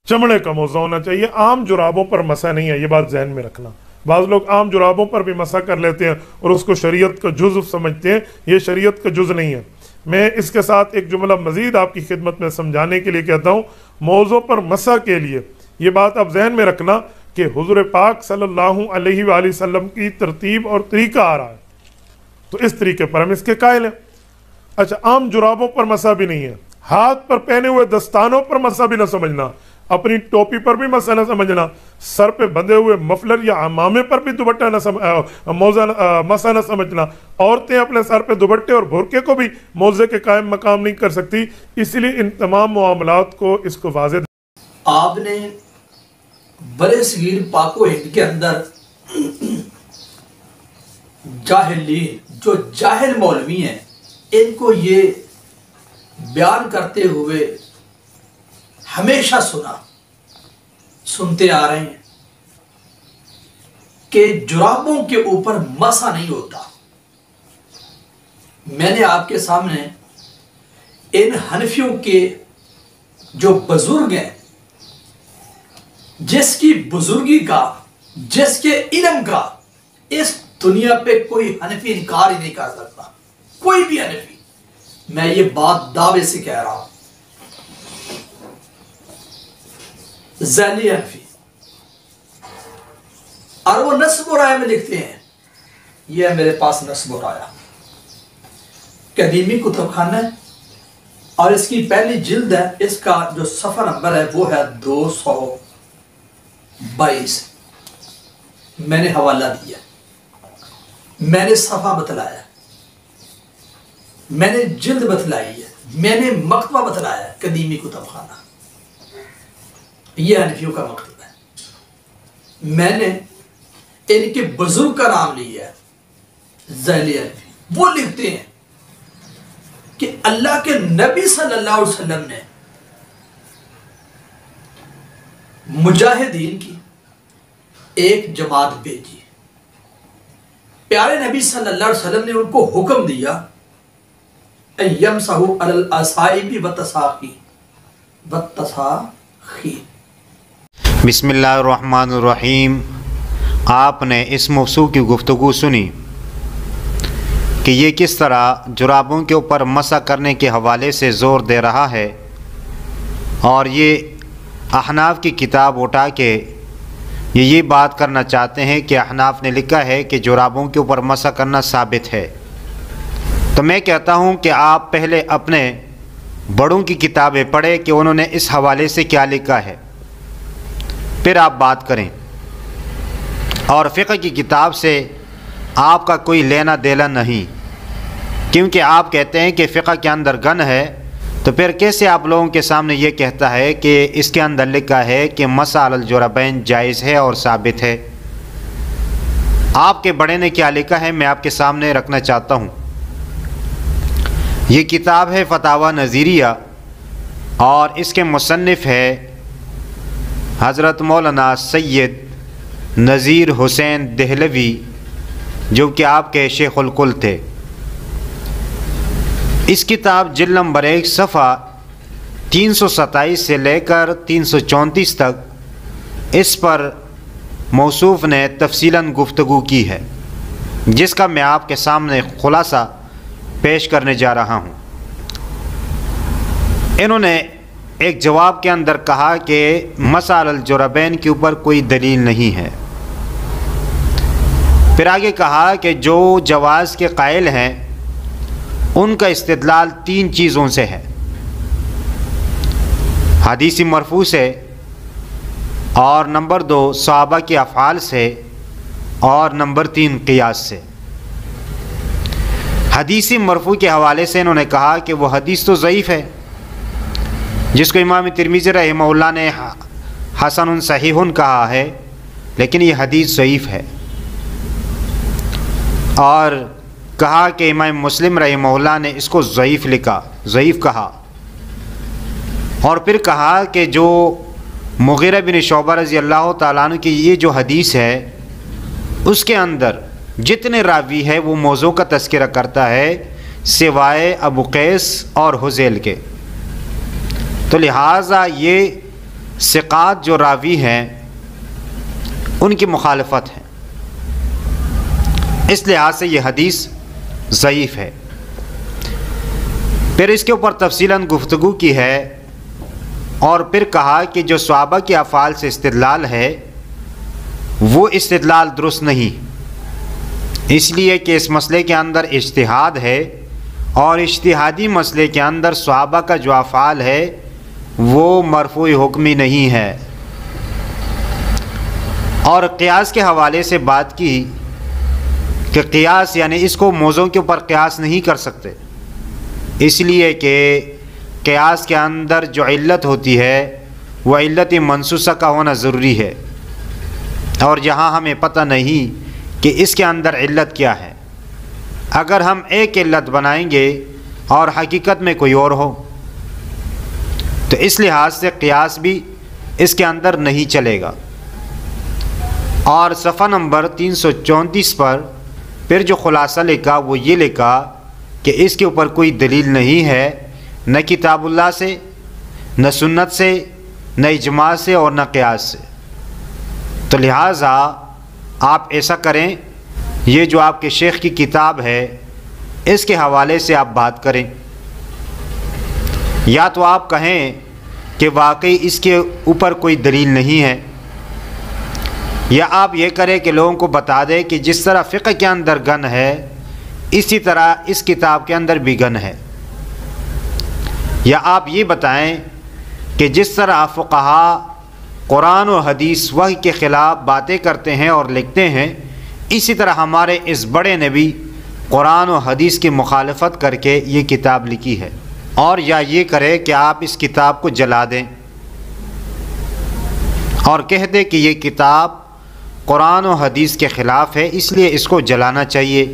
चमड़े का मोज़ा होना चाहिए, आम जुराबों पर मसा नहीं है, ये बात जहन में रखना। बाज़ लोग आम जुराबों पर भी मसा कर लेते हैं और उसको शरीयत का जुज़ समझते हैं, ये शरीयत का जुज़ नहीं है। मैं इसके साथ एक जुमला मज़ीद आपकी खिदमत में समझाने के लिए कहता हूँ। मौज़ों पर मसा के लिए ये बात आप जहन में रखना कि हुज़ूर पाक सल्लल्लाहु अलैहि वसल्लम की तरतीब और तरीका आ रहा है, तो इस तरीके पर हम इसके कायल हैं। अच्छा, आम जुराबों पर मसा भी नहीं है, हाथ पर पहने हुए दस्तानों पर मसा भी ना समझना, अपनी टोपी पर भी मसा ना समझना, सर पे बंधे हुए मफलर या अमामे पर भी दुपट्टा मसा ना समझना। औरतें अपने सर पे दुपट्टे और बुरके को भी मौजे के कायम मकाम नहीं कर सकती। इसलिए इन तमाम मामलात को इसको वाज़ेह आपने बड़े सगीर पाको हिंद के अंदर जाहिलीन जो जाहिल मौलवी हैं इनको ये बयान करते हुए हमेशा सुनते आ रहे हैं कि जुराबों के ऊपर मसा नहीं होता। मैंने आपके सामने इन हनफियों के जो बुजुर्ग हैं, जिसकी बुजुर्गी का, जिसके इल्म का इस दुनिया पे कोई हनफी इनकार ही नहीं कर सकता, कोई भी हनफी। मैं ये बात दावे से कह रहा हूं। ज़ैली हनफी, और वो नस्ब और राय में लिखते हैं, ये मेरे पास नस्ब और राया कदीमी कुतुबखाना है और इसकी पहली जिल्द है। इसका जो सफ़ा नंबर है वो है 222। मैंने हवाला दिया, मैंने सफ़ा बतलाया, मैंने जिल्द बतलाई है, मैंने मकतबा बतलाया है। कदीमी कुतुबखाना ये हनफियों का मकतब है। मैंने इनके बुजुर्ग का नाम लिया है, ज़ैली हनफी। वो लिखते हैं कि अल्लाह के नबी सल्लल्लाहु अलैहि वसल्लम ने मुजाहिदीन की एक जमात भेजी। प्यारे नबी सल्लल्लाहु अलैहि वसल्लम ने उनको हुक्म दिया, यमसहु अलल असाइबि वत्तसाखी। बिस्मिल्लाहिर्रहमानिर्रहीम। आपने इस मौज़ू की गुफ्तगू सुनी कि ये किस तरह जुराबों के ऊपर मसा करने के हवाले से ज़ोर दे रहा है, और ये अहनाफ की किताब उठा के ये बात करना चाहते हैं कि अहनाफ ने लिखा है कि जुराबों के ऊपर मसा करना साबित है। तो मैं कहता हूँ कि आप पहले अपने बड़ों की किताबें पढ़ें कि उन्होंने इस हवाले से क्या लिखा है, फिर आप बात करें। और फ़िक़्ह की किताब से आपका कोई लेना देना नहीं, क्योंकि आप कहते हैं कि फ़िक़्ह के अंदर गन है, तो फिर कैसे आप लोगों के सामने ये कहता है कि इसके अंदर लिखा है कि मसा अलल जुरबैन जायज़ है और साबित है। आपके बड़े ने क्या लिखा है मैं आपके सामने रखना चाहता हूँ। ये किताब है फतावा नज़ीरिया और इसके मुसन्निफ़ है हज़रत मौलाना सैयद नज़ीर हुसैन देहलवी, जो कि आपके शेखुल कुल थे। इस किताब जिल्द नंबर 1 सफ़ा 327 से लेकर 334 तक इस पर मौसूफ़ ने तफसीलन गुफ्तगू की है, जिसका मैं आपके सामने खुलासा पेश करने जा रहा हूँ। इन्होंने एक जवाब के अंदर कहा कि मसा अलल जुरबैन के ऊपर कोई दलील नहीं है। फिर आगे कहा कि जो जवाज़ के कायल हैं उनका इस्तिदलाल 3 चीज़ों से है, हदीस मरफू से, और नंबर 2 सहाबा के अफ़आल से, और नंबर 3 क़ियास से। हदीस मरफू के हवाले से इन्होंने कहा कि वह हदीस तो ज़ईफ़ है, जिसको इमाम तिरमिज़ी रहमहुल्लाह ने हसन सहीहुन कहा है, लेकिन ये हदीस ज़ईफ़ है। और कहा कि इमाम मुस्लिम रहमहुल्लाह ने इसको ज़ईफ़ लिखा, ज़ईफ़ कहा। और फिर कहा कि जो मुग़ीरा बिन शुअबा रज़ी अल्लाह ताला अन्हु की ये जो हदीस है उसके अंदर जितने रावी है वो मौज़ू का तज़किरा करता है सिवाय अबू कैस और हुज़ैल के। तो लिहाजा ये ثقات جو راوی ہیں ان کی مخالفت ہے، اس لحاظ سے یہ حدیث ضعیف ہے۔ پھر اس کے اوپر تفصیلاً گفتگو کی ہے اور پھر کہا کہ جو صحابہ کے افعال سے استدلال ہے وہ استدلال درست نہیں، اس لیے کہ اس مسئلے کے اندر اجتہاد ہے، اور اجتہادی مسئلے کے اندر صحابہ کا جو افعال ہے وہ مرفوع حکمی نہیں ہے۔ اور قیاس کے حوالے سے بات کی کہ قیاس یعنی اس کو موضوع کے اوپر قیاس نہیں کر سکتے، اس لیے کہ قیاس کے اندر جو علت ہوتی ہے وہ علت منصوصہ کا ہونا ضروری ہے، اور جہاں ہمیں پتہ نہیں کہ اس کے اندر علت کیا ہے، اگر ہم ایک علت بنائیں گے اور حقیقت میں کوئی اور ہو تو اس لحاظ سے قیاس بھی اس کے اندر نہیں چلے گا۔ اور صفحہ نمبر 334 پر پھر جو خلاصہ لکھا وہ یہ لکھا کہ اس کے اوپر کوئی دلیل نہیں ہے، نہ کتاب اللہ سے، نہ سنت سے، نہ اجماع سے اور نہ قیاس سے، تو لہٰذا آپ ایسا کریں، یہ جو آپ کے شیخ کی کتاب ہے اس کے حوالے سے آپ بات کریں، یا تو آپ کہیں کہ واقعی اس کے اوپر کوئی دلیل نہیں ہے، یا آپ یہ کریں کہ لوگوں کو بتا دیں کہ جس طرح فقہ کے اندر گن ہے اسی طرح اس کتاب کے اندر بھی گن ہے، یا آپ یہ بتائیں کہ جس طرح فقہا قرآن و حدیث وحی کے خلاف باتیں کرتے ہیں اور لکھتے ہیں، اسی طرح ہمارے اس بڑے نے بھی قرآن و حدیث کی مخالفت کر کے یہ کتاب لکھی ہے، اور یا یہ کرے کہ آپ اس کتاب کو جلا دیں اور کہہ دیں کہ یہ کتاب قرآن و حدیث کے خلاف ہے اس لیے اس کو جلانا چاہیے۔